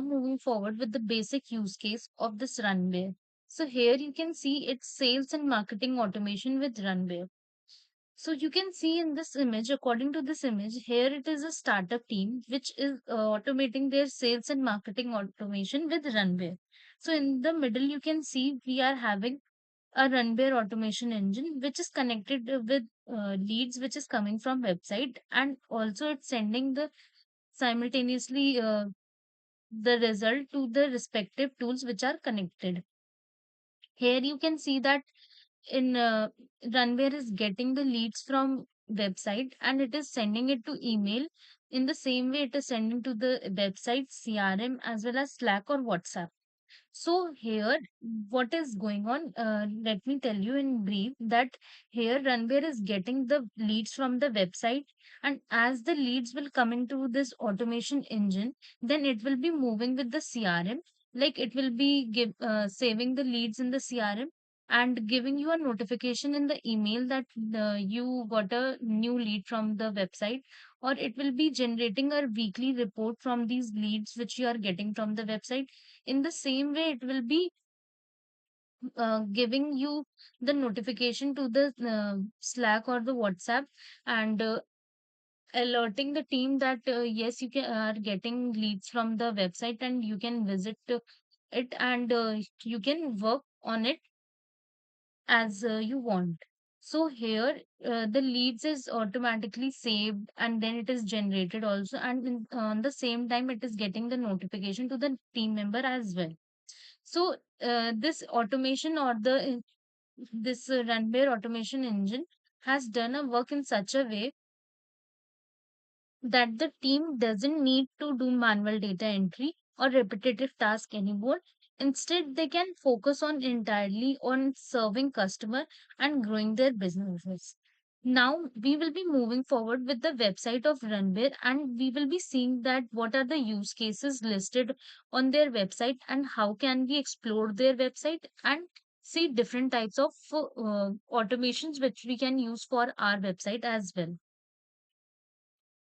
moving forward with the basic use case of this Runway. So here you can see it's sales and marketing automation with Runway. So you can see in this image, according to this image, here it is a startup team which is automating their sales and marketing automation with Runway. So in the middle, you can see we are having a Runway automation engine which is connected with leads which is coming from website, and also it's sending the simultaneously the result to the respective tools which are connected. Here you can see that in Runway is getting the leads from website and it is sending it to email. In the same way, it is sending to the website, CRM, as well as Slack or WhatsApp. So here, what is going on? Let me tell you in brief that here Runway is getting the leads from the website, and as the leads will come into this automation engine, then it will be moving with the CRM. Like it will be saving the leads in the CRM and giving you a notification in the email that you got a new lead from the website, or it will be generating a weekly report from these leads which you are getting from the website. In the same way, it will be giving you the notification to the Slack or the WhatsApp, and alerting the team that yes, you are getting leads from the website and you can visit it, and you can work on it as you want. So here, the leads is automatically saved and then it is generated also, and on the same time, it is getting the notification to the team member as well. So this automation or the this Runway automation engine has done a work in such a way that the team doesn't need to do manual data entry or repetitive task anymore. Instead, they can focus on entirely on serving customer and growing their businesses. Now we will be moving forward with the website of Runway, and we will be seeing that what are the use cases listed on their website and how can we explore their website and see different types of automations which we can use for our website as well.